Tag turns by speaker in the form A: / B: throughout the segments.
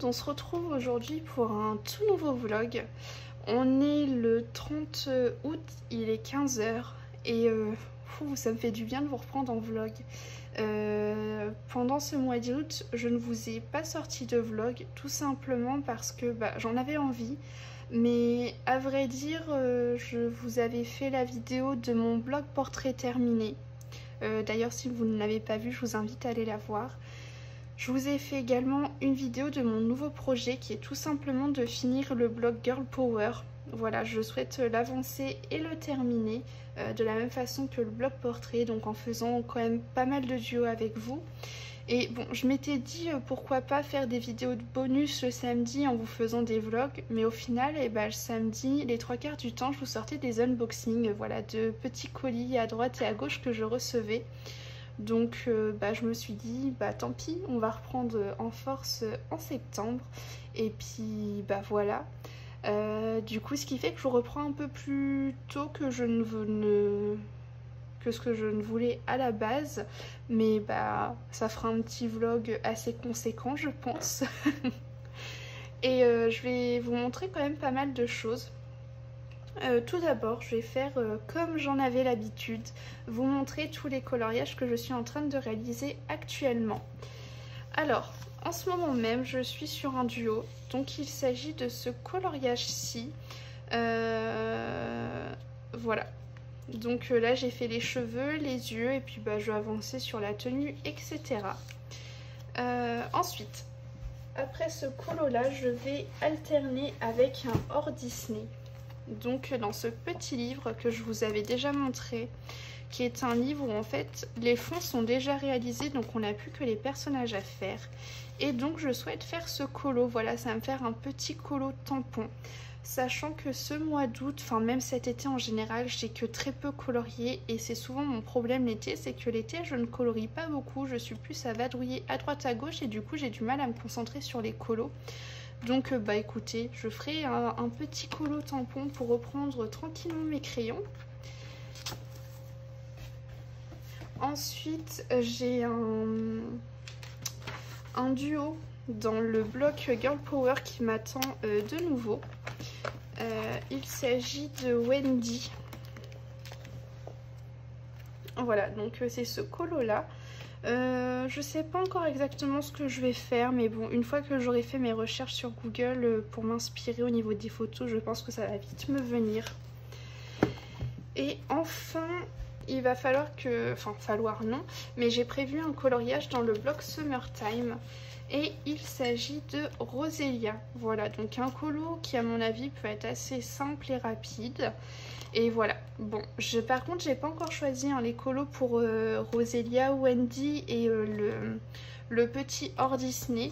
A: monde, on se retrouve aujourd'hui pour un tout nouveau vlog. On est le 30 août, il est 15 h et ça me fait du bien de vous reprendre en vlog. Pendant ce mois d'août, je ne vous ai pas sorti de vlog, tout simplement parce que j'en avais envie. Mais à vrai dire, je vous avais fait la vidéo de mon blog portrait terminé. D'ailleurs, si vous ne l'avez pas vu, je vous invite à aller la voir. Je vous ai fait également une vidéo de mon nouveau projet qui est tout simplement de finir le blog Girl Power. Voilà, je souhaite l'avancer et le terminer de la même façon que le blog portrait, donc en faisant quand même pas mal de duos avec vous. Et bon, je m'étais dit pourquoi pas faire des vidéos de bonus le samedi en vous faisant des vlogs, mais au final, le samedi, les 3/4 du temps, je vous sortais des unboxings, voilà, de petits colis à droite et à gauche que je recevais. Donc je me suis dit, tant pis, on va reprendre en force en septembre. Et puis voilà. Du coup, ce qui fait que je reprends un peu plus tôt que ce que je ne voulais à la base. Mais ça fera un petit vlog assez conséquent, je pense. Et je vais vous montrer quand même pas mal de choses. Tout d'abord, je vais faire comme j'en avais l'habitude, vous montrer tous les coloriages que je suis en train de réaliser actuellement. Alors, en ce moment même, je suis sur un duo, donc il s'agit de ce coloriage-ci. Voilà. Donc là, j'ai fait les cheveux, les yeux, et puis je vais avancer sur la tenue, etc. Ensuite, après ce colo-là, je vais alterner avec un hors Disney. Donc dans ce petit livre que je vous avais déjà montré, qui est un livre où en fait les fonds sont déjà réalisés, donc on n'a plus que les personnages à faire. Et donc je souhaite faire ce colo, voilà, ça va me faire un petit colo tampon. Sachant que ce mois d'août, enfin même cet été en général, j'ai que très peu colorié et c'est souvent mon problème l'été, c'est que l'été je ne colorie pas beaucoup, je suis plus à vadrouiller à droite à gauche et du coup j'ai du mal à me concentrer sur les colos. Donc écoutez, je ferai un petit colo tampon pour reprendre tranquillement mes crayons. Ensuite, j'ai un duo dans le bloc Girl Power qui m'attend de nouveau. Il s'agit de Wendy. Voilà, donc c'est ce colo là. Je sais pas encore exactement ce que je vais faire, mais bon, une fois que j'aurai fait mes recherches sur Google pour m'inspirer au niveau des photos, je pense que ça va vite me venir. Et enfin, il va falloir que... Enfin, falloir non, mais j'ai prévu un coloriage dans le bloc Summertime. Et il s'agit de Roselia. Voilà, donc un colo qui à mon avis peut être assez simple et rapide. Et voilà, bon, par contre j'ai pas encore choisi les colos pour Roselia, Wendy et le petit hors Disney.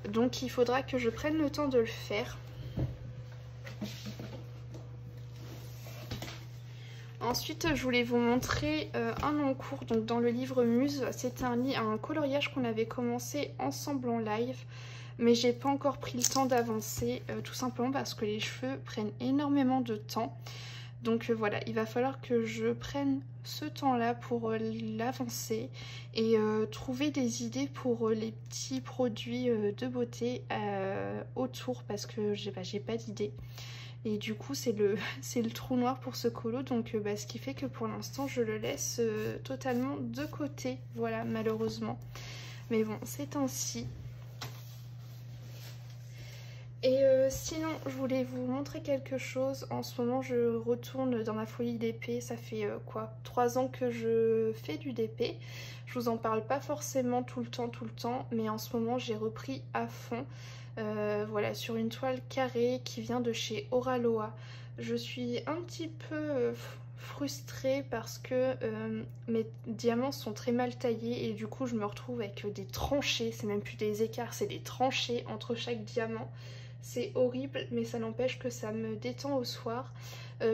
A: Donc il faudra que je prenne le temps de le faire. Ensuite, je voulais vous montrer un en cours, donc dans le livre Muse. C'est un coloriage qu'on avait commencé ensemble en live, mais j'ai pas encore pris le temps d'avancer, tout simplement parce que les cheveux prennent énormément de temps. Donc voilà, il va falloir que je prenne ce temps-là pour l'avancer et trouver des idées pour les petits produits de beauté autour, parce que j'ai pas d'idée. Et du coup c'est le trou noir pour ce colo, donc ce qui fait que pour l'instant je le laisse totalement de côté, voilà, malheureusement. Mais bon, c'est ainsi. Et sinon, je voulais vous montrer quelque chose. En ce moment, je retourne dans ma folie DP. Ça fait 3 ans que je fais du DP. Je vous en parle pas forcément tout le temps, mais en ce moment, j'ai repris à fond. Voilà, sur une toile carrée qui vient de chez Oraloa. Je suis un petit peu frustrée parce que mes diamants sont très mal taillés et du coup, je me retrouve avec des tranchées. C'est même plus des écarts, c'est des tranchées entre chaque diamant. C'est horrible, mais ça n'empêche que ça me détend au soir.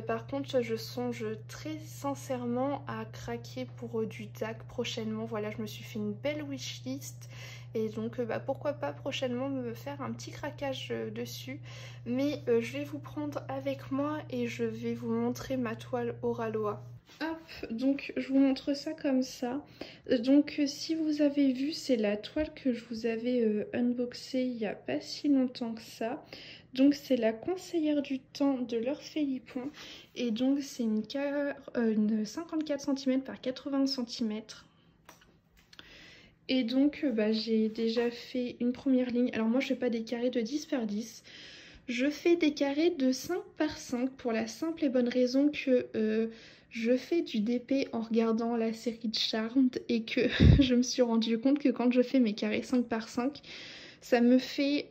A: Par contre, je songe très sincèrement à craquer pour du DAC prochainement. Voilà, je me suis fait une belle wishlist. Et donc, pourquoi pas prochainement me faire un petit craquage dessus. Mais je vais vous prendre avec moi et je vais vous montrer ma toile Oraloa. Hop, donc je vous montre ça comme ça. Donc si vous avez vu, c'est la toile que je vous avais unboxée il n'y a pas si longtemps que ça. Donc c'est la conseillère du temps de l'Orphelipon. Et donc c'est une 54 cm par 80 cm. Et donc j'ai déjà fait une première ligne. Alors moi je fais pas des carrés de 10 par 10. Je fais des carrés de 5 par 5 pour la simple et bonne raison que je fais du DP en regardant la série de Charmed et que je me suis rendu compte que quand je fais mes carrés 5 par 5, ça me fait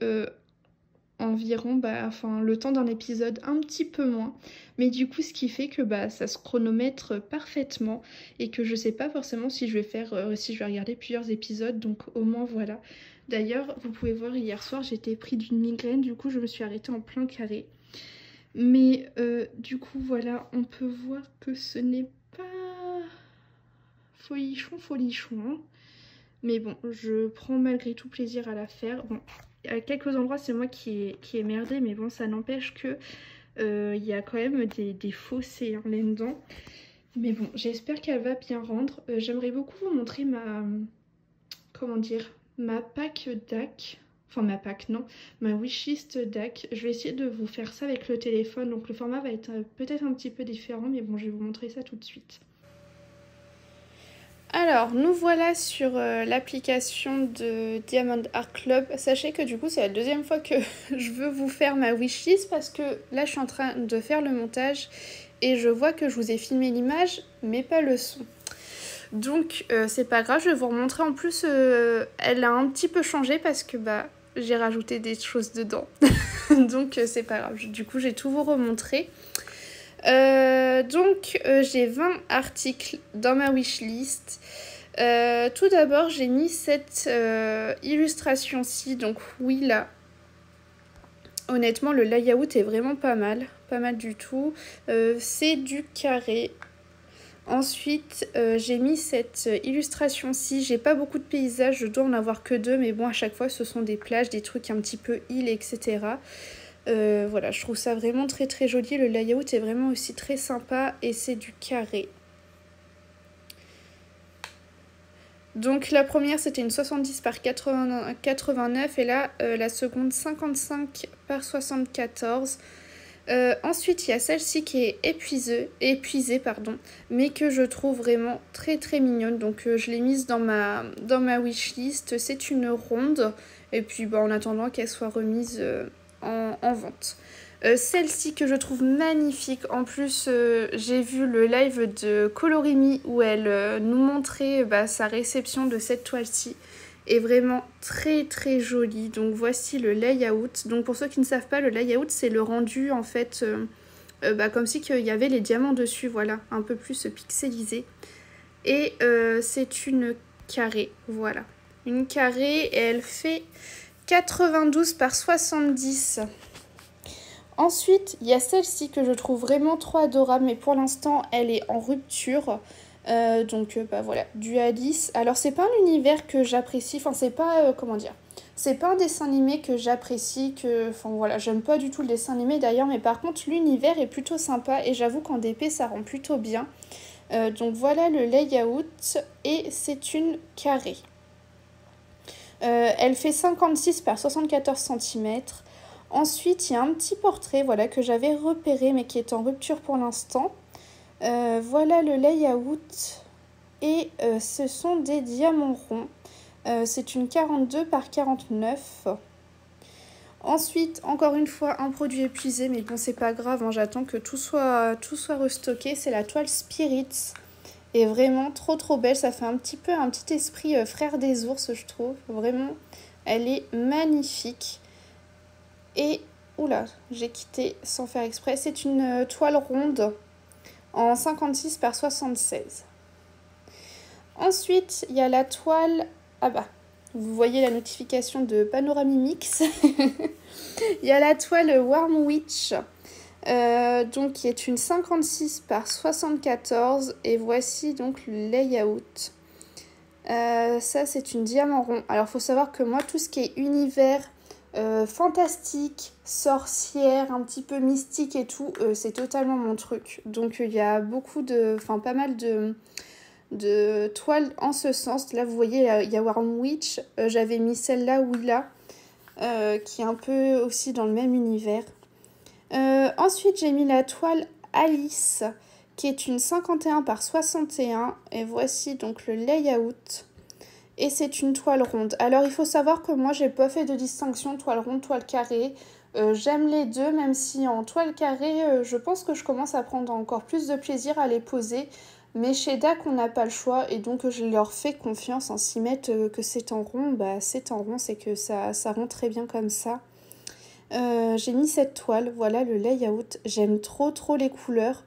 A: environ le temps d'un épisode un petit peu moins. Mais du coup, ce qui fait que ça se chronomètre parfaitement et que je sais pas forcément si je vais faire, si je vais regarder plusieurs épisodes. Donc au moins voilà. D'ailleurs, vous pouvez voir, hier soir, j'étais pris d'une migraine. Du coup, je me suis arrêtée en plein carré. Mais du coup, voilà, on peut voir que ce n'est pas folichon. Hein. Mais bon, je prends malgré tout plaisir à la faire. Bon, à quelques endroits, c'est moi qui ai merdé, mais bon, ça n'empêche que il y a quand même des fossés hein, là-dedans. Mais bon, j'espère qu'elle va bien rendre. J'aimerais beaucoup vous montrer ma pack DAC. Enfin, ma pack, non. Ma wishlist DAC. Je vais essayer de vous faire ça avec le téléphone. Donc, le format va être peut-être un petit peu différent. Mais bon, je vais vous montrer ça tout de suite. Alors, nous voilà sur l'application de Diamond Art Club. Sachez que du coup, c'est la deuxième fois que je veux vous faire ma wishlist parce que là, je suis en train de faire le montage et je vois que je vous ai filmé l'image, mais pas le son. Donc, c'est pas grave, je vais vous remontrer. En plus, elle a un petit peu changé parce que j'ai rajouté des choses dedans. Donc, c'est pas grave. Du coup, j'ai tout vous remontré. J'ai 20 articles dans ma wishlist. Tout d'abord, j'ai mis cette illustration-ci. Donc oui, là, honnêtement, le layout est vraiment pas mal du tout. C'est du carré. Ensuite, j'ai mis cette illustration-ci. J'ai pas beaucoup de paysages, je dois en avoir que 2, mais bon, à chaque fois, ce sont des plages, des trucs un petit peu îles, etc. Voilà, je trouve ça vraiment très très joli. Le layout est vraiment aussi très sympa et c'est du carré. Donc la première c'était une 70 par 89 et là la seconde 55 par 74. Ensuite il y a celle-ci qui est épuisée, mais que je trouve vraiment très très mignonne. Donc je l'ai mise dans ma wishlist. C'est une ronde et puis en attendant qu'elle soit remise en vente. Celle-ci que je trouve magnifique, en plus j'ai vu le live de Colorimi où elle nous montrait sa réception de cette toile-ci, est vraiment très très jolie. Donc voici le layout. Donc pour ceux qui ne savent pas, le layout c'est le rendu en fait comme si qu'il y avait les diamants dessus, voilà, un peu plus pixelisé. Et c'est une carrée, voilà, une carrée et elle fait 92 par 70. Ensuite, il y a celle-ci que je trouve vraiment trop adorable, mais pour l'instant, elle est en rupture. Voilà, du Alice. Alors, c'est pas un univers que j'apprécie, enfin, c'est pas, c'est pas un dessin animé que j'apprécie, j'aime pas du tout le dessin animé d'ailleurs, mais par contre, l'univers est plutôt sympa et j'avoue qu'en DP, ça rend plutôt bien. Donc, voilà le layout et c'est une carrée. Elle fait 56 par 74 cm. Ensuite, il y a un petit portrait que j'avais repéré mais qui est en rupture pour l'instant. Voilà le layout. Et ce sont des diamants ronds. C'est une 42 par 49. Ensuite, encore une fois, un produit épuisé, mais bon, c'est pas grave, hein, j'attends que tout soit restocké. C'est la toile Spirits. Et vraiment trop trop belle, ça fait un petit esprit frère des ours, je trouve. Vraiment, elle est magnifique. Et, oula, j'ai quitté sans faire exprès. C'est une toile ronde en 56 par 76. Ensuite, il y a la toile... vous voyez la notification de Panoramimix. Il y a la toile Warm Witch. Qui est une 56 par 74 et voici donc le layout. Ça c'est une diamant rond. Alors faut savoir que moi tout ce qui est univers fantastique, sorcière, un petit peu mystique et tout, c'est totalement mon truc. Donc il y a beaucoup de, enfin pas mal de toiles en ce sens. Là vous voyez, il y a Warm Witch, j'avais mis celle-là, Willa, qui est un peu aussi dans le même univers. Ensuite j'ai mis la toile Alice, qui est une 51 par 61, et voici donc le layout. Et c'est une toile ronde. Alors il faut savoir que moi j'ai pas fait de distinction toile ronde, toile carrée. J'aime les deux, même si en toile carrée, je pense que je commence à prendre encore plus de plaisir à les poser. Mais chez DAC, on n'a pas le choix et donc je leur fais confiance en s'y mettre que c'est en rond. Bah c'est en rond, c'est que ça rend très bien comme ça. J'ai mis cette toile, voilà le layout. J'aime trop les couleurs.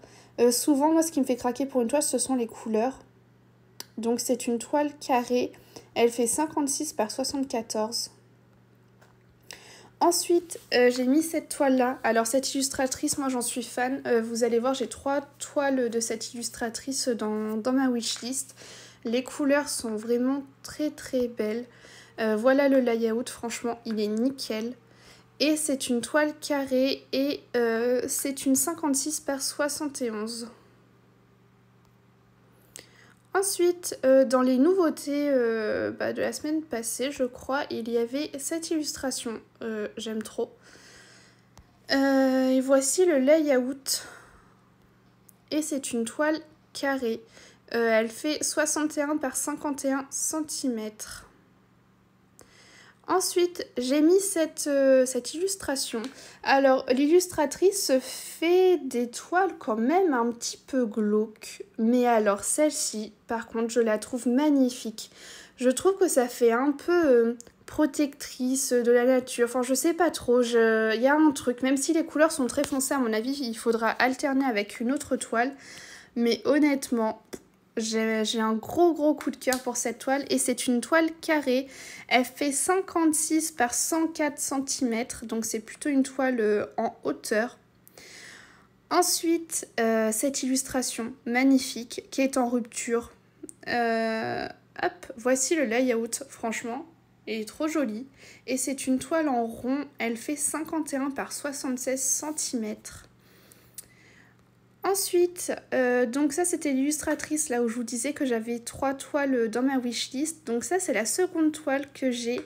A: Souvent, moi ce qui me fait craquer pour une toile, ce sont les couleurs. Donc c'est une toile carrée. Elle fait 56 par 74. Ensuite, j'ai mis cette toile-là. Alors, cette illustratrice, moi, j'en suis fan. Vous allez voir, j'ai 3 toiles de cette illustratrice dans ma wishlist. Les couleurs sont vraiment très belles. Voilà le layout, franchement, il est nickel. Et c'est une toile carrée et c'est une 56 par 71. Ensuite, dans les nouveautés de la semaine passée, je crois, il y avait cette illustration. J'aime trop. Et voici le layout. Et c'est une toile carrée. Elle fait 61 par 51 cm. Ensuite, j'ai mis cette illustration. Alors, l'illustratrice fait des toiles quand même un petit peu glauques. Mais alors, celle-ci, par contre, je la trouve magnifique. Je trouve que ça fait un peu protectrice de la nature. Enfin, je sais pas trop. Il y a un truc. Même si les couleurs sont très foncées, à mon avis, il faudra alterner avec une autre toile. Mais honnêtement... J'ai un gros coup de cœur pour cette toile et c'est une toile carrée. Elle fait 56 par 104 cm, donc c'est plutôt une toile en hauteur. Ensuite, cette illustration magnifique qui est en rupture. Voici le layout, franchement, elle est trop jolie. Et c'est une toile en rond, elle fait 51 par 76 cm. Ensuite, donc ça c'était l'illustratrice là où je vous disais que j'avais 3 toiles dans ma wishlist. Donc ça c'est la seconde toile que j'ai,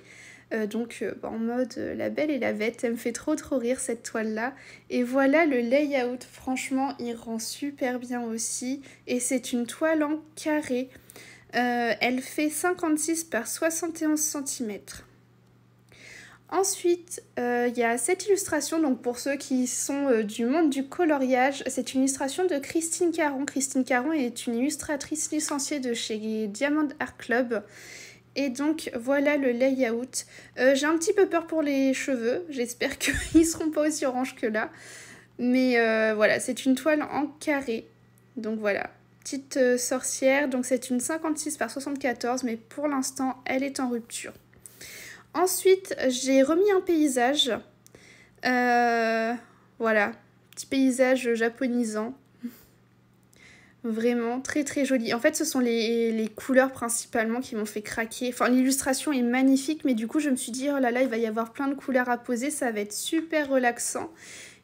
A: en mode la belle et la bête. Elle me fait trop rire cette toile là. Et voilà le layout, franchement il rend super bien aussi. Et c'est une toile en carré. Elle fait 56 par 71 cm. Ensuite, il y a cette illustration, donc pour ceux qui sont du monde du coloriage, c'est une illustration de Christine Caron. Christine Caron est une illustratrice licenciée de chez Diamond Art Club. Et donc, voilà le layout. J'ai un petit peu peur pour les cheveux, j'espère qu'ils ne seront pas aussi oranges que là. Mais voilà, c'est une toile en carré. Donc voilà, petite sorcière. Donc c'est une 56 par 74, mais pour l'instant, elle est en rupture. Ensuite, j'ai remis un paysage. Voilà, petit paysage japonisant. Vraiment très joli. En fait, ce sont les couleurs principalement qui m'ont fait craquer. Enfin, l'illustration est magnifique, mais du coup, je me suis dit, oh là là, il va y avoir plein de couleurs à poser, ça va être super relaxant.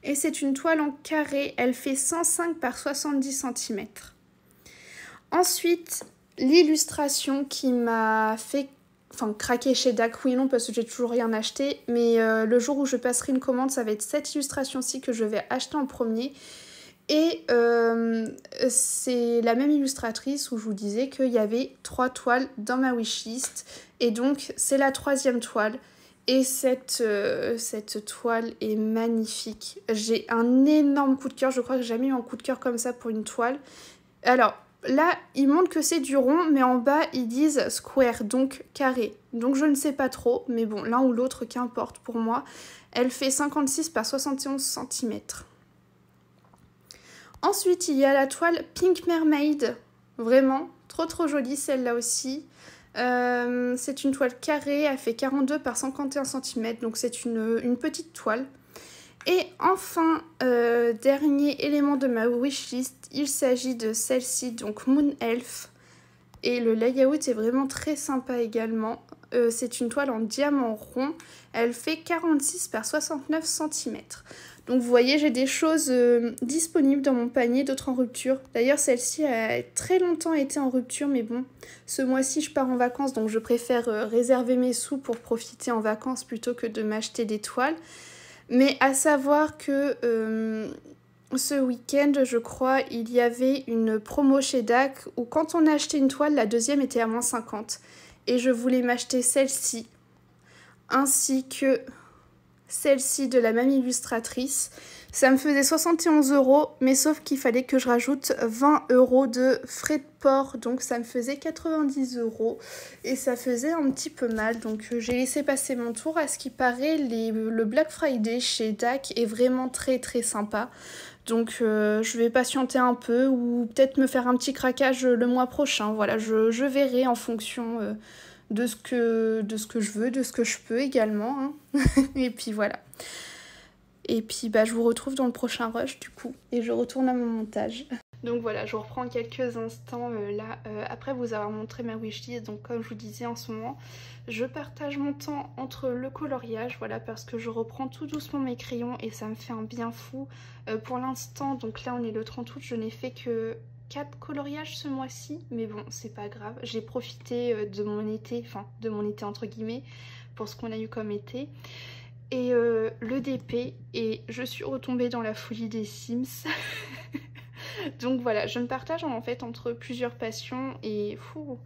A: Et c'est une toile en carré, elle fait 105 par 70 cm. Ensuite, l'illustration qui m'a fait craquer chez DAC, oui et non, parce que j'ai toujours rien acheté. Mais le jour où je passerai une commande, ça va être cette illustration-ci que je vais acheter en premier. Et c'est la même illustratrice où je vous disais qu'il y avait 3 toiles dans ma wishlist. Et donc, c'est la 3e toile. Et cette toile est magnifique. J'ai un énorme coup de cœur. Je crois que j'ai jamais eu un coup de cœur comme ça pour une toile. Alors... là, ils montrent que c'est du rond, mais en bas, ils disent square, donc carré. Donc je ne sais pas trop, mais bon, l'un ou l'autre, qu'importe pour moi. Elle fait 56 par 71 cm. Ensuite, il y a la toile Pink Mermaid. Vraiment, trop jolie celle-là aussi. C'est une toile carrée, elle fait 42 par 51 cm, donc c'est une petite toile. Et enfin, dernier élément de ma wishlist, il s'agit de celle-ci, donc Moon Elf. Et le layout est vraiment très sympa également. c'est une toile en diamant rond. Elle fait 46 par 69 cm. Donc vous voyez, j'ai des choses disponibles dans mon panier, d'autres en rupture. D'ailleurs, celle-ci a très longtemps été en rupture, mais bon, ce mois-ci, je pars en vacances, donc je préfère réserver mes sous pour profiter en vacances plutôt que de m'acheter des toiles. Mais à savoir que ce week-end, je crois, il y avait une promo chez DAC où quand on a acheté une toile, la deuxième était à moins 50. Et je voulais m'acheter celle-ci, ainsi que celle-ci de la même illustratrice. Ça me faisait 71 €, mais sauf qu'il fallait que je rajoute 20 € de frais de port, donc ça me faisait 90 € et ça faisait un petit peu mal, donc j'ai laissé passer mon tour. À ce qui paraît, le Black Friday chez DAC est vraiment très très sympa, donc je vais patienter un peu ou peut-être me faire un petit craquage le mois prochain. Voilà, je verrai en fonction de ce que je veux, de ce que je peux également, hein. Et puis voilà. Et puis bah, je vous retrouve dans le prochain rush du coup. Et je retourne à mon montage. Donc voilà, je vous reprends quelques instants là, après vous avoir montré ma wishlist. Donc comme je vous disais, en ce moment, je partage mon temps entre le coloriage, voilà, parce que je reprends tout doucement mes crayons et ça me fait un bien fou. Pour l'instant, donc là on est le 30 août, je n'ai fait que 4 coloriages ce mois-ci, mais bon, c'est pas grave. J'ai profité de mon été, enfin de mon été entre guillemets, pour ce qu'on a eu comme été. Et le DP, et je suis retombée dans la folie des Sims. Donc voilà, je me partage en fait entre plusieurs passions et fou.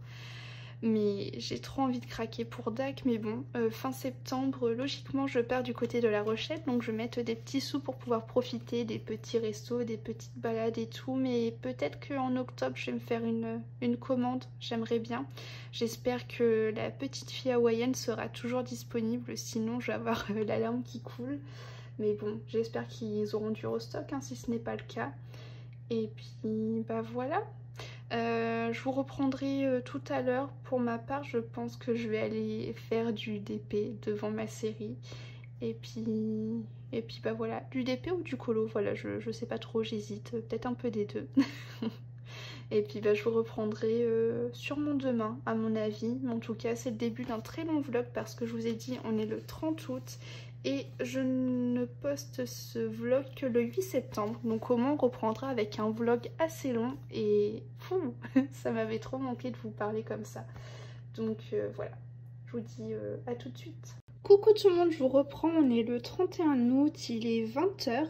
A: Mais j'ai trop envie de craquer pour DAC, mais bon, fin septembre, logiquement je pars du côté de La Rochelle, donc je vais mettre des petits sous pour pouvoir profiter des petits restos, des petites balades et tout, mais peut-être qu'en octobre je vais me faire une commande, j'aimerais bien. J'espère que la petite fille hawaïenne sera toujours disponible, sinon je vais avoir la larme qui coule. Mais bon, j'espère qu'ils auront du restock, hein, si ce n'est pas le cas. Et puis bah voilà. Je vous reprendrai tout à l'heure. Pour ma part, je pense que je vais aller faire du DP devant ma série. Et puis bah voilà, du DP ou du colo, voilà, je sais pas trop, j'hésite, peut-être un peu des deux. Et puis bah, je vous reprendrai sûrement demain à mon avis. Mais en tout cas, c'est le début d'un très long vlog parce que je vous ai dit, on est le 30 août. Et je ne poste ce vlog que le 8 septembre. Donc au moins on reprendra avec un vlog assez long. Et fou, ça m'avait trop manqué de vous parler comme ça. Donc voilà, je vous dis à tout de suite. Coucou tout le monde, je vous reprends, on est le 31 août, il est 20 h.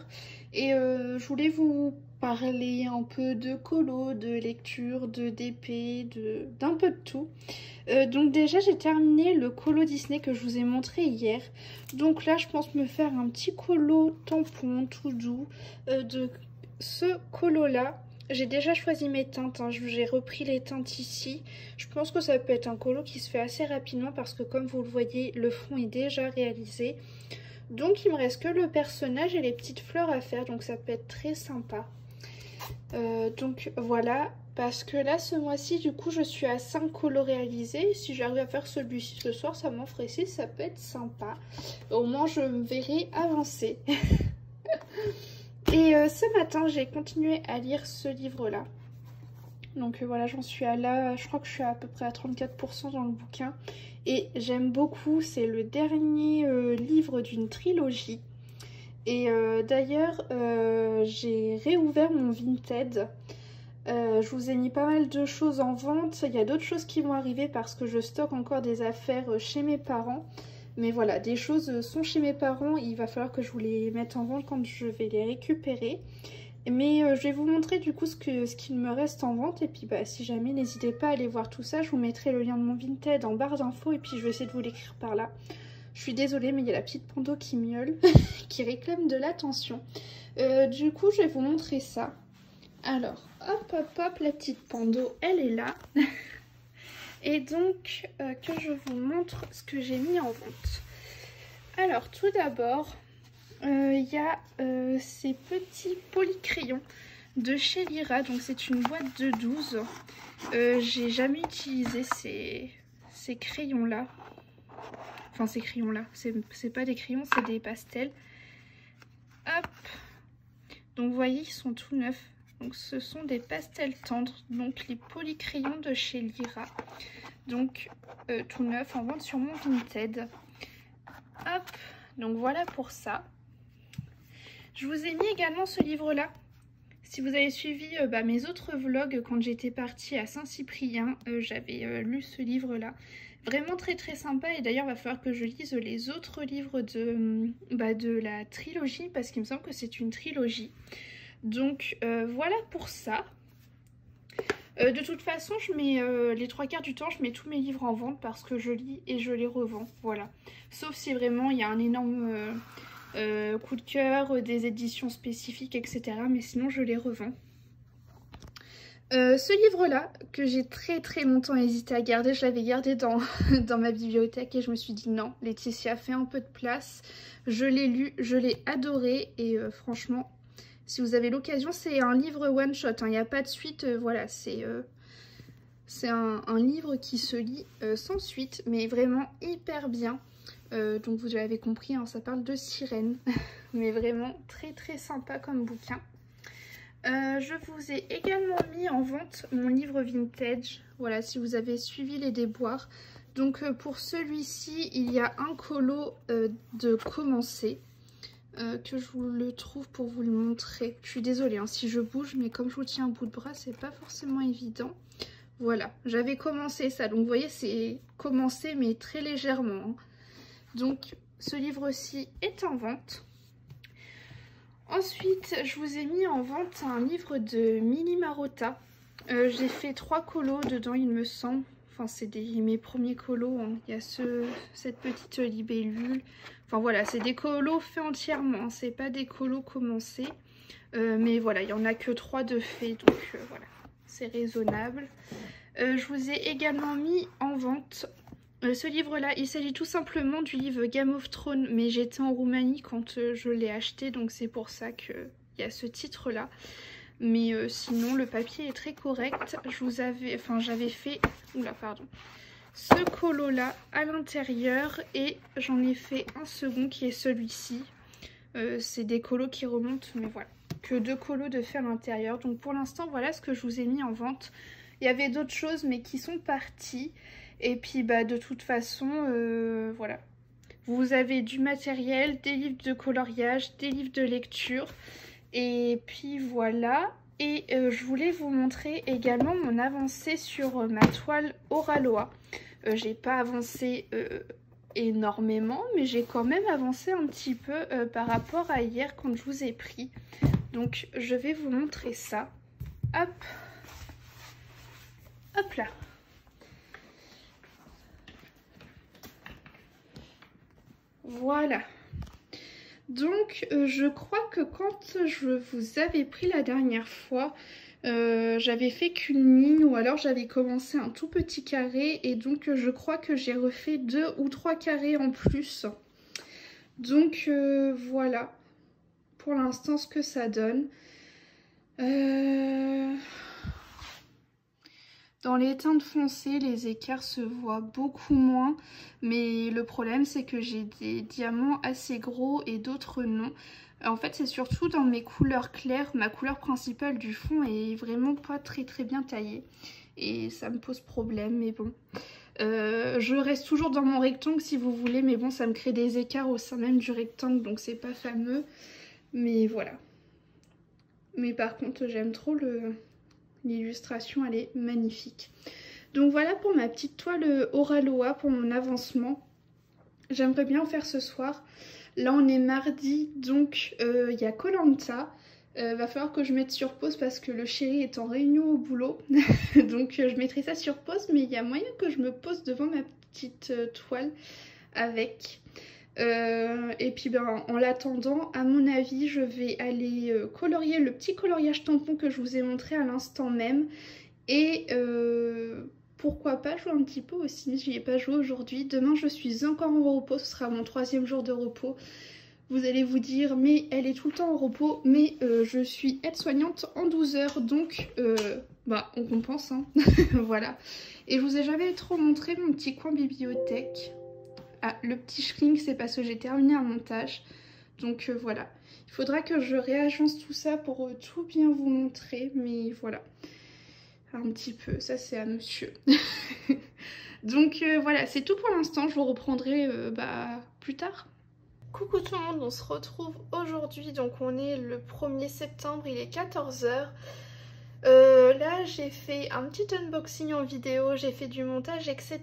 A: Et je voulais vous parler un peu de colo, de lecture, de DP, d'un peu de tout. Donc déjà j'ai terminé le colo Disney que je vous ai montré hier. Donc là je pense me faire un petit colo tampon tout doux de ce colo là. J'ai déjà choisi mes teintes, hein. J'ai repris les teintes ici. Je pense que ça peut être un colo qui se fait assez rapidement parce que comme vous le voyez, le fond est déjà réalisé. Donc il me reste que le personnage et les petites fleurs à faire, donc ça peut être très sympa. Donc voilà, parce que là ce mois-ci du coup je suis à 5 colos réalisés. Si j'arrive à faire celui-ci ce soir, ça m'en ferait 6, ça peut être sympa. Au moins je me verrai avancer. Et ce matin j'ai continué à lire ce livre là. Donc voilà, j'en suis à là, je crois que je suis à peu près à 34% dans le bouquin. Et j'aime beaucoup, c'est le dernier livre d'une trilogie. Et d'ailleurs, j'ai réouvert mon Vinted. Je vous ai mis pas mal de choses en vente. Il y a d'autres choses qui vont arriver parce que je stocke encore des affaires chez mes parents. Mais voilà, des choses sont chez mes parents. Il va falloir que je vous les mette en vente quand je vais les récupérer. Mais je vais vous montrer du coup ce qu'il me reste en vente. Et puis bah, si jamais, n'hésitez pas à aller voir tout ça. Je vous mettrai le lien de mon Vinted en barre d'infos. Et puis je vais essayer de vous l'écrire par là. Je suis désolée, mais il y a la petite Pando qui miaule, qui réclame de l'attention. Du coup, je vais vous montrer ça. Alors, hop, hop, hop, la petite Pando, elle est là. Et donc, que je vous montre ce que j'ai mis en vente. Alors, tout d'abord, il y a ces petits polycrayons de chez Lyra. Donc, c'est une boîte de 12. J'ai jamais utilisé ces crayons-là. Enfin, ces crayons-là. C'est pas des crayons, c'est des pastels. Hop. Donc, vous voyez, ils sont tout neufs. Donc, ce sont des pastels tendres. Donc, les polycrayons de chez Lyra. Donc tout neuf en vente sur mon Vinted. Hop, donc voilà pour ça. Je vous ai mis également ce livre-là. Si vous avez suivi mes autres vlogs quand j'étais partie à Saint-Cyprien, j'avais lu ce livre-là. Vraiment très très sympa, et d'ailleurs il va falloir que je lise les autres livres de la trilogie, parce qu'il me semble que c'est une trilogie. Donc voilà pour ça. De toute façon, je mets les 3/4 du temps, je mets tous mes livres en vente parce que je lis et je les revends, voilà. Sauf si vraiment il y a un énorme coup de cœur, des éditions spécifiques, etc. Mais sinon, je les revends. Ce livre-là, que j'ai très très longtemps hésité à garder, je l'avais gardé dans ma bibliothèque et je me suis dit non, Laetitia, fais un peu de place. Je l'ai lu, je l'ai adoré et franchement, si vous avez l'occasion, c'est un livre one shot, hein, il n'y a pas de suite, voilà, c'est un livre qui se lit sans suite, mais vraiment hyper bien. Donc vous l'avez compris, hein, ça parle de sirène, mais vraiment très très sympa comme bouquin. Je vous ai également mis en vente mon livre vintage, voilà, si vous avez suivi les déboires. Donc pour celui-ci, il y a un colo de commencer. Que je vous le trouve pour vous le montrer. Je suis désolée hein, si je bouge, mais comme je vous tiens un bout de bras, c'est pas forcément évident. Voilà, j'avais commencé ça, donc vous voyez, c'est commencé, mais très légèrement. Hein. Donc, ce livre-ci est en vente. Ensuite, je vous ai mis en vente un livre de Mili Marotta. J'ai fait 3 colos dedans, il me semble. Enfin, c'est mes premiers colos. Hein. Il y a cette petite libellule. Enfin voilà, c'est des colos faits entièrement. Hein. C'est pas des colos commencés. Mais voilà, il n'y en a que 3 de faits. Donc voilà, c'est raisonnable. Je vous ai également mis en vente ce livre-là. Il s'agit tout simplement du livre Game of Thrones. Mais j'étais en Roumanie quand je l'ai acheté. Donc c'est pour ça qu'il y a ce titre-là. Mais sinon le papier est très correct. J'avais fait ce colo là à l'intérieur et j'en ai fait un second qui est celui-ci. C'est des colos qui remontent, mais voilà, que 2 colos de fait à l'intérieur. Donc pour l'instant voilà ce que je vous ai mis en vente. Il y avait d'autres choses mais qui sont parties. Et puis de toute façon voilà, vous avez du matériel, des livres de coloriage, des livres de lecture. Et puis voilà, et je voulais vous montrer également mon avancée sur ma toile Oraloa. J'ai pas avancé énormément, mais j'ai quand même avancé un petit peu par rapport à hier quand je vous ai pris. Donc je vais vous montrer ça. Hop, hop là. Voilà. Donc je crois que quand je vous avais pris la dernière fois, j'avais fait qu'une ligne ou alors j'avais commencé un tout petit carré et donc je crois que j'ai refait 2 ou 3 carrés en plus. Donc voilà pour l'instant ce que ça donne. Dans les teintes foncées, les écarts se voient beaucoup moins, mais le problème c'est que j'ai des diamants assez gros et d'autres non. En fait c'est surtout dans mes couleurs claires, ma couleur principale du fond est vraiment pas très bien taillée. Et ça me pose problème, mais bon. Je reste toujours dans mon rectangle si vous voulez, mais bon ça me crée des écarts au sein même du rectangle, donc c'est pas fameux. Mais voilà. Mais par contre j'aime trop l'illustration, elle est magnifique. Donc voilà pour ma petite toile Oraloa pour mon avancement. J'aimerais bien en faire ce soir. Là on est mardi, donc il y a Koh Lanta. Va falloir que je mette sur pause parce que le chéri est en réunion au boulot. Donc je mettrai ça sur pause, mais il y a moyen que je me pose devant ma petite toile avec. Et puis en l'attendant, à mon avis, je vais aller colorier le petit coloriage tampon que je vous ai montré à l'instant même. Et pourquoi pas jouer un petit peu aussi, j'y ai pas joué aujourd'hui. Demain je suis encore en repos, ce sera mon 3e jour de repos. Vous allez vous dire, mais elle est tout le temps en repos, mais je suis aide-soignante en 12 heures, donc on compense, hein. Voilà. Et je vous ai jamais trop montré mon petit coin bibliothèque. Ah, le petit shrink, c'est parce que j'ai terminé un montage. Donc voilà. Il faudra que je réagence tout ça pour tout bien vous montrer. Mais voilà. Un petit peu. Ça, c'est à monsieur. Donc voilà, c'est tout pour l'instant, je vous reprendrai plus tard. Coucou tout le monde, on se retrouve aujourd'hui, donc on est le 1er septembre, il est 14 h. Là j'ai fait un petit unboxing en vidéo, j'ai fait du montage etc.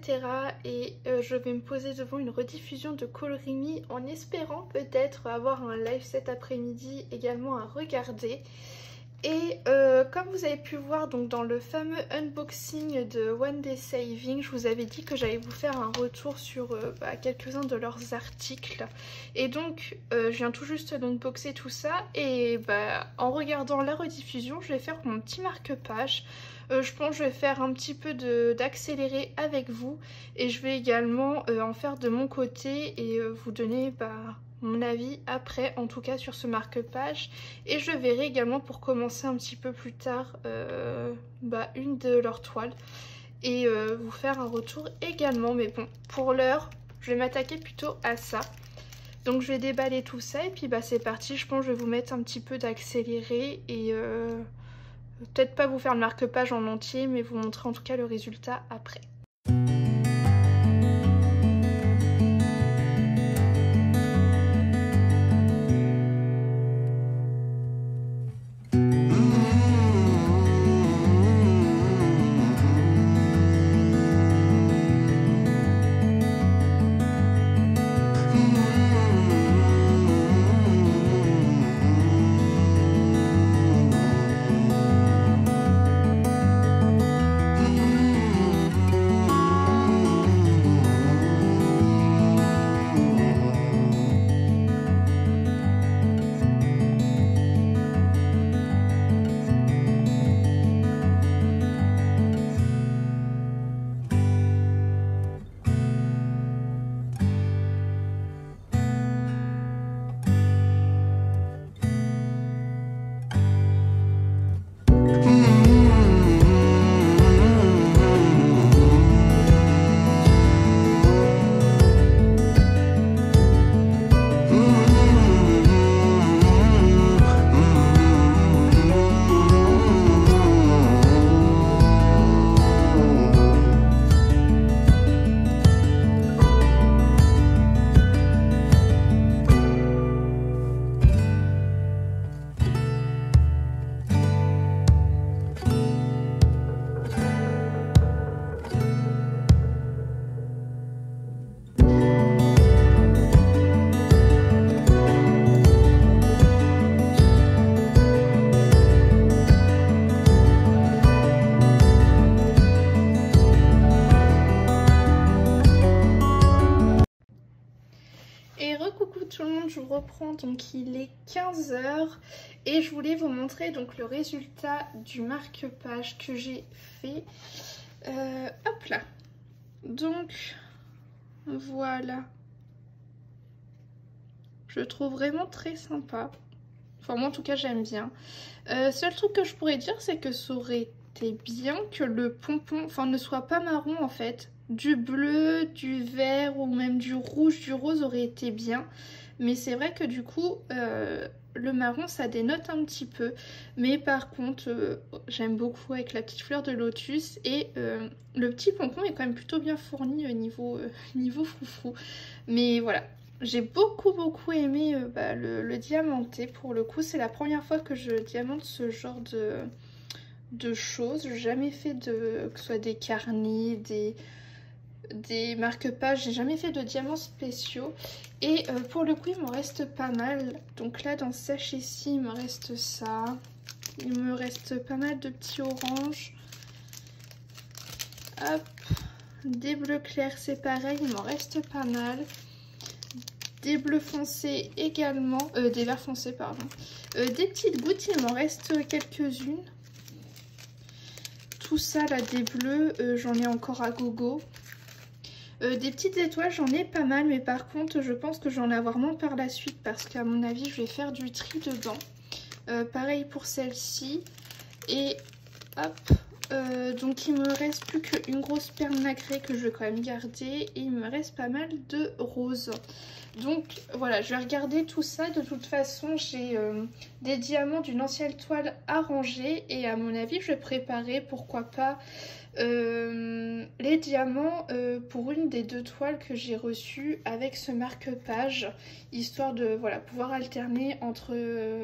A: Et je vais me poser devant une rediffusion de Coloring Me en espérant peut-être avoir un live cet après-midi également à regarder. Et comme vous avez pu voir donc dans le fameux unboxing de One Day Saving, je vous avais dit que j'allais vous faire un retour sur quelques-uns de leurs articles. Et donc je viens tout juste d'unboxer tout ça et en regardant la rediffusion, je vais faire mon petit marque-page. Je pense que je vais faire un petit peu d'accéléré avec vous et je vais également en faire de mon côté et vous donner mon avis après en tout cas sur ce marque-page, et je verrai également pour commencer un petit peu plus tard une de leurs toiles et vous faire un retour également. Mais bon, pour l'heure je vais m'attaquer plutôt à ça, donc je vais déballer tout ça et puis c'est parti. Je pense que je vais vous mettre un petit peu d'accéléré et peut-être pas vous faire le marque-page en entier, mais vous montrer en tout cas le résultat après. Tout le monde, je vous reprends, donc il est 15 h et je voulais vous montrer donc le résultat du marque-page que j'ai fait. Hop là, donc voilà, je le trouve vraiment très sympa, enfin moi en tout cas j'aime bien. Seul truc que je pourrais dire, c'est que ça aurait été bien que le pompon ne soit pas marron en fait. Du bleu, du vert ou même du rouge, du rose aurait été bien. Mais c'est vrai que du coup, le marron ça dénote un petit peu. Mais par contre, j'aime beaucoup avec la petite fleur de lotus. Et le petit pompon est quand même plutôt bien fourni niveau froufrou. Mais voilà, j'ai beaucoup aimé le diamanté. Pour le coup, c'est la première fois que je diamante ce genre de choses. J'ai jamais fait que ce soit des carnets, des marque-pages, j'ai jamais fait de diamants spéciaux. Et pour le coup il m'en reste pas mal. Donc là dans ce sachet-ci il me reste ça, il me reste pas mal de petits oranges, hop, des bleus clairs c'est pareil, il m'en reste pas mal, des bleus foncés également, des verts foncés pardon, des petites gouttes il m'en reste quelques-unes. Tout ça là des bleus, j'en ai encore à gogo. Des petites étoiles j'en ai pas mal, mais par contre je pense que j'en ai avoir moins par la suite parce qu'à mon avis je vais faire du tri dedans. Pareil pour celle-ci. Et hop, Donc il me reste plus qu'une grosse perle nacrée que je vais quand même garder. Et il me reste pas mal de roses. Donc voilà, je vais regarder tout ça. De toute façon, j'ai des diamants d'une ancienne toile à ranger. Et à mon avis, je vais préparer, pourquoi pas, les diamants pour une des 2 toiles que j'ai reçues avec ce marque-page. Histoire de voilà, pouvoir alterner entre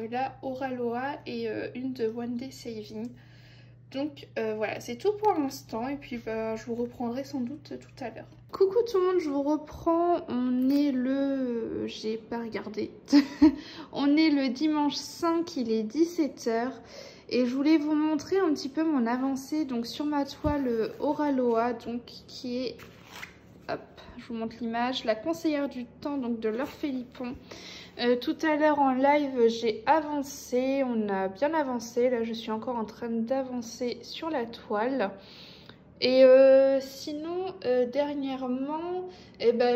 A: la Oraloa et une de One Day Saving. Donc voilà, c'est tout pour l'instant et puis bah, je vous reprendrai sans doute tout à l'heure. Coucou tout le monde, je vous reprends. On est le... j'ai pas regardé. On est le dimanche 5, il est 17 h. Et je voulais vous montrer un petit peu mon avancée donc sur ma toile Oraloa, donc qui est... Hop, je vous montre l'image. La conseillère du temps donc de Laure Philippon. Tout à l'heure en live j'ai avancé, on a bien avancé, là je suis encore en train d'avancer sur la toile. Et sinon dernièrement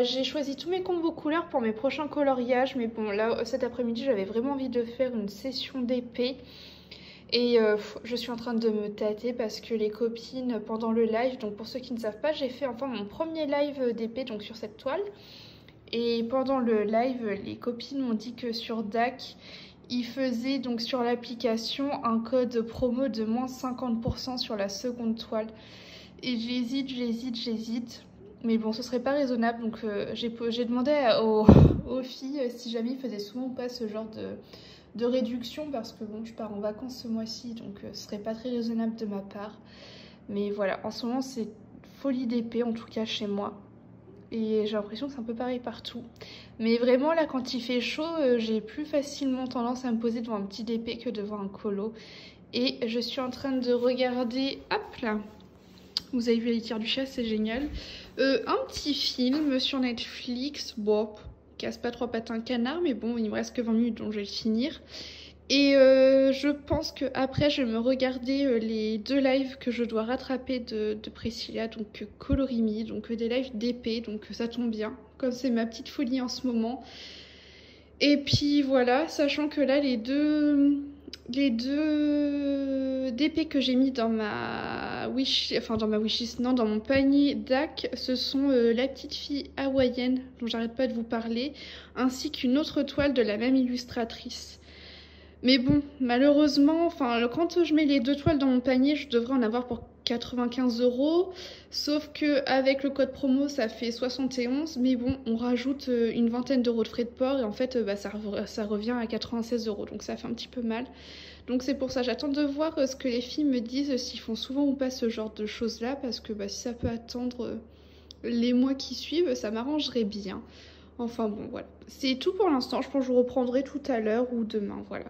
A: j'ai choisi tous mes combos couleurs pour mes prochains coloriages. Mais bon là cet après-midi j'avais vraiment envie de faire une session d'épée. Et je suis en train de me tâter parce que les copines pendant le live, donc pour ceux qui ne savent pas, j'ai fait enfin mon premier live d'épée donc sur cette toile. Et pendant le live, les copines m'ont dit que sur DAC, ils faisaient donc sur l'application un code promo de moins 50% sur la seconde toile. Et j'hésite. Mais bon, ce serait pas raisonnable. Donc j'ai demandé aux filles si jamais ils faisaient souvent ou pas ce genre de réduction. Parce que bon, je pars en vacances ce mois-ci. Donc ce serait pas très raisonnable de ma part. Mais voilà, en ce moment c'est folie d'épée, en tout cas chez moi. Et j'ai l'impression que c'est un peu pareil partout. Mais vraiment là quand il fait chaud, j'ai plus facilement tendance à me poser devant un petit épée que devant un colo. Et je suis en train de regarder, hop là, vous avez vu la litière du chat, c'est génial. Un petit film sur Netflix, bon, casse pas 3 pattes un canard, mais bon, il me reste que 20 minutes donc je vais le finir. Et je pense qu'après je vais me regarder les 2 lives que je dois rattraper de Priscilla, donc Colorimi, donc des lives d'épée, donc ça tombe bien, comme c'est ma petite folie en ce moment. Et puis voilà, sachant que là les deux d'épée que j'ai mis dans ma wishlist, non, dans mon panier DAC, ce sont la petite fille hawaïenne dont j'arrête pas de vous parler, ainsi qu'une autre toile de la même illustratrice. Mais bon, malheureusement, enfin, quand je mets les 2 toiles dans mon panier, je devrais en avoir pour 95 €. Sauf que avec le code promo, ça fait 71. Mais bon, on rajoute une vingtaine d'euros de frais de port. Et en fait, ça revient à 96 €. Donc ça fait un petit peu mal. Donc c'est pour ça, j'attends de voir ce que les filles me disent, s'ils font souvent ou pas ce genre de choses-là. Parce que si ça peut attendre les mois qui suivent, ça m'arrangerait bien. Enfin bon, voilà. C'est tout pour l'instant. Je pense que je vous reprendrai tout à l'heure ou demain, voilà.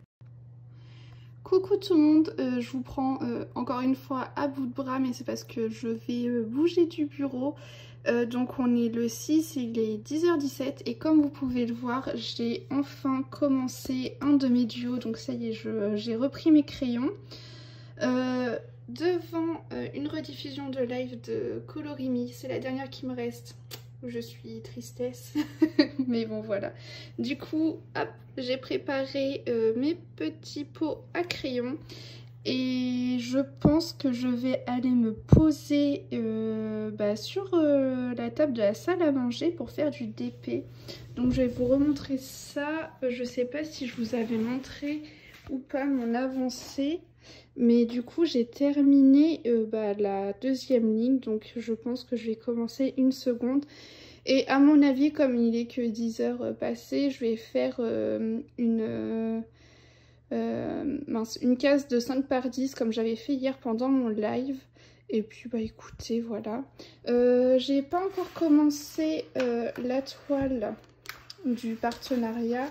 A: Coucou tout le monde, je vous prends encore une fois à bout de bras, mais c'est parce que je vais bouger du bureau. Donc on est le 6, il est 10h17 et comme vous pouvez le voir, j'ai enfin commencé un de mes duos. Donc ça y est, j'ai repris mes crayons. Devant une rediffusion de live de Colorimi, c'est la dernière qui me reste. Je suis tristesse, mais bon voilà. Du coup, hop, j'ai préparé mes petits pots à crayon et je pense que je vais aller me poser sur la table de la salle à manger pour faire du DP. Donc je vais vous remontrer ça. Je sais pas si je vous avais montré ou pas mon avancée. Mais du coup j'ai terminé la 2e ligne, donc je pense que je vais commencer une seconde. Et à mon avis, comme il est que 10 h passées, je vais faire une case de 5 par 10 comme j'avais fait hier pendant mon live. Et puis bah écoutez, voilà. J'ai pas encore commencé la toile du partenariat,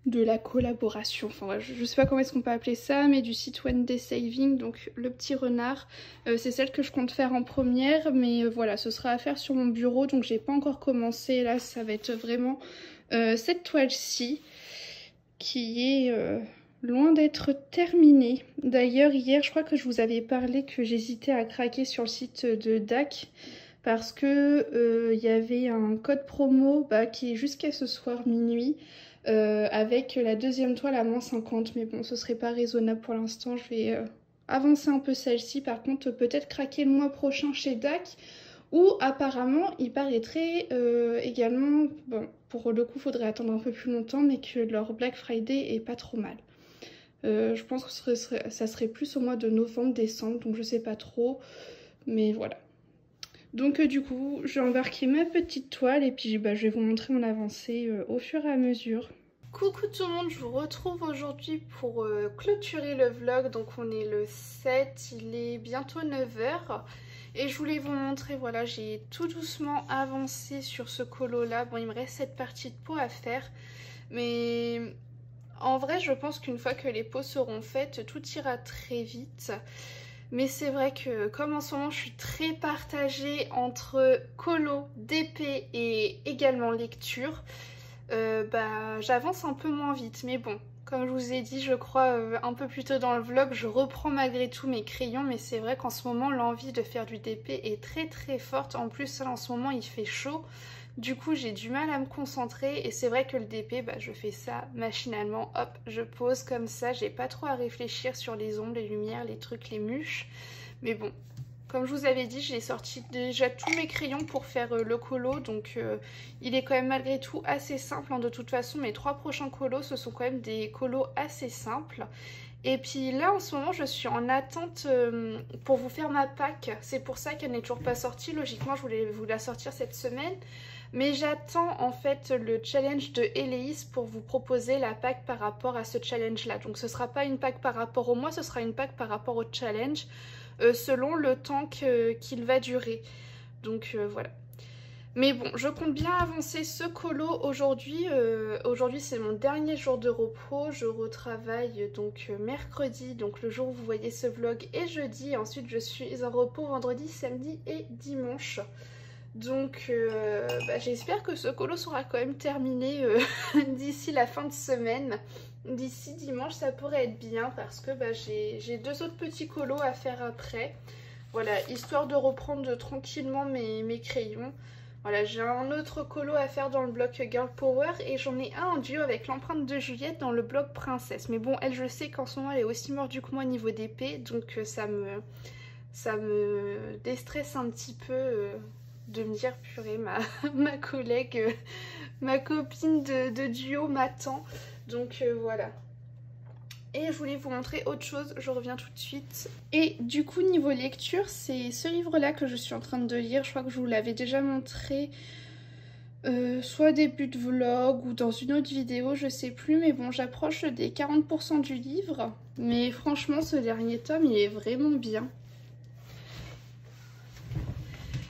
A: de la collaboration, enfin je sais pas comment est-ce qu'on peut appeler ça, mais du site One Day Saving, donc le petit renard, c'est celle que je compte faire en première, mais voilà, ce sera à faire sur mon bureau, donc j'ai pas encore commencé. Là ça va être vraiment cette toile-ci qui est loin d'être terminée. D'ailleurs hier je crois que je vous avais parlé que j'hésitais à craquer sur le site de DAC parce que y avait un code promo qui est jusqu'à ce soir minuit. avec la deuxième toile à moins 50. Mais bon, ce serait pas raisonnable pour l'instant. Je vais avancer un peu celle-ci. Par contre, peut-être craquer le mois prochain chez DAC. Où apparemment, il paraîtrait également, bon, pour le coup, il faudrait attendre un peu plus longtemps, mais que leur Black Friday est pas trop mal. Je pense que ça serait plus au mois de novembre-décembre, donc je sais pas trop, mais voilà. Donc du coup, je vais embarquer ma petite toile et puis bah, je vais vous montrer mon avancée au fur et à mesure. Coucou tout le monde, je vous retrouve aujourd'hui pour clôturer le vlog. Donc on est le 7, il est bientôt 9 h. Et je voulais vous montrer, voilà, j'ai tout doucement avancé sur ce colo là. Bon, il me reste cette partie de peau à faire, mais en vrai je pense qu'une fois que les peaux seront faites, tout ira très vite. Mais c'est vrai que comme en ce moment je suis très partagée entre colo, DP et également lecture, bah j'avance un peu moins vite. Mais bon, comme je vous ai dit, je crois un peu plus tôt dans le vlog, je reprends malgré tout mes crayons. Mais c'est vrai qu'en ce moment l'envie de faire du DP est très très forte. En plus là, en ce moment il fait chaud. Du coup j'ai du mal à me concentrer et c'est vrai que le DP, bah, je fais ça machinalement, hop, je pose comme ça, j'ai pas trop à réfléchir sur les ombres, les lumières, les trucs, les mûches. Mais bon, comme je vous avais dit, j'ai sorti déjà tous mes crayons pour faire le colo, donc il est quand même malgré tout assez simple. Hein. De toute façon, mes 3 prochains colos, ce sont quand même des colos assez simples. Et puis là en ce moment je suis en attente pour vous faire ma pack, c'est pour ça qu'elle n'est toujours pas sortie. Logiquement je voulais vous la sortir cette semaine, mais j'attends en fait le challenge de Eleis pour vous proposer la pack par rapport à ce challenge là. Donc ce sera pas une pack par rapport au mois, ce sera une pack par rapport au challenge selon le temps qu'il va durer. Donc voilà. Mais bon, je compte bien avancer ce colo aujourd'hui. Aujourd'hui, c'est mon dernier jour de repos. Je retravaille donc mercredi, donc le jour où vous voyez ce vlog, et jeudi. Ensuite, je suis en repos vendredi, samedi et dimanche. Donc, bah, j'espère que ce colo sera quand même terminé d'ici la fin de semaine. D'ici dimanche, ça pourrait être bien parce que bah, j'ai 2 autres petits colos à faire après. Voilà, histoire de reprendre tranquillement mes crayons. Voilà, j'ai un autre colo à faire dans le bloc Girl Power et j'en ai un en duo avec l'empreinte de Juliette dans le bloc Princesse. Mais bon, elle, je sais qu'en ce moment, elle est aussi mordue que moi niveau d'épée, donc ça me déstresse un petit peu de me dire, purée, ma collègue, ma copine de duo m'attend. Donc voilà. Et je voulais vous montrer autre chose, je reviens tout de suite. Et du coup niveau lecture, c'est ce livre là que je suis en train de lire. Je crois que je vous l'avais déjà montré soit début de vlog ou dans une autre vidéo, je sais plus. Mais bon, j'approche des 40% du livre. Mais franchement ce dernier tome il est vraiment bien.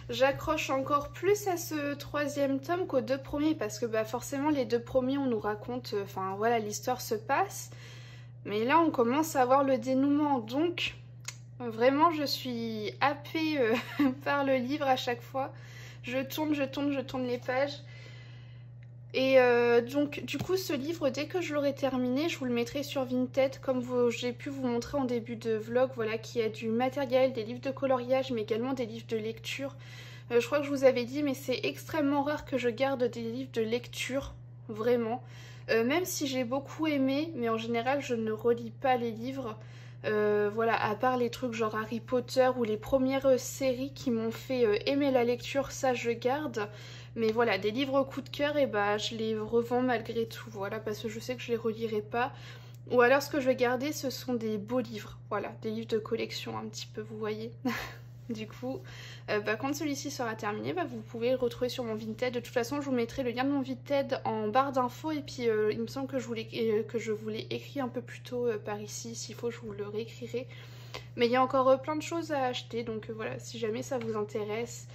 A: J'accroche encore plus à ce 3e tome qu'aux 2 premiers parce que bah, forcément les 2 premiers on nous raconte, enfin voilà, l'histoire se passe. Mais là, on commence à voir le dénouement, donc vraiment, je suis happée par le livre à chaque fois. Je tourne les pages. Et donc, du coup, ce livre, dès que je l'aurai terminé, je vous le mettrai sur Vinted, comme j'ai pu vous montrer en début de vlog, voilà, qui a du matériel, des livres de coloriage, mais également des livres de lecture. Je crois que je vous avais dit, mais c'est extrêmement rare que je garde des livres de lecture, vraiment. Même si j'ai beaucoup aimé, mais en général je ne relis pas les livres, voilà, à part les trucs genre Harry Potter ou les premières séries qui m'ont fait aimer la lecture, ça je garde. Mais voilà, des livres coup de cœur, et bah je les revends malgré tout, voilà, parce que je sais que je les relirai pas. Ou alors ce que je vais garder, ce sont des beaux livres, voilà, des livres de collection un petit peu, vous voyez. Du coup, bah, quand celui-ci sera terminé, bah, vous pouvez le retrouver sur mon Vinted. De toute façon, je vous mettrai le lien de mon Vinted en barre d'infos. Et puis, il me semble que je vous l'ai écrit un peu plus tôt par ici. S'il faut, je vous le réécrirai. Mais il y a encore plein de choses à acheter. Donc voilà, si jamais ça vous intéresse.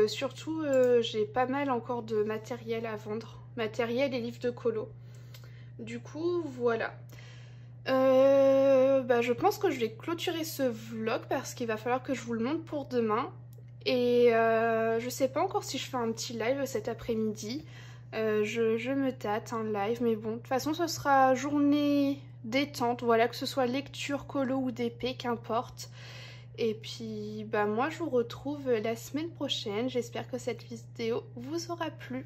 A: Surtout, j'ai pas mal encore de matériel à vendre. Matériel et livres de colo. Du coup, voilà. Bah, je pense que je vais clôturer ce vlog parce qu'il va falloir que je vous le montre pour demain. Et je sais pas encore si je fais un petit live cet après-midi. Je me tâte un live, mais bon, de toute façon ce sera journée détente, voilà, que ce soit lecture, colo ou DP, qu'importe. Et puis bah moi je vous retrouve la semaine prochaine. J'espère que cette vidéo vous aura plu.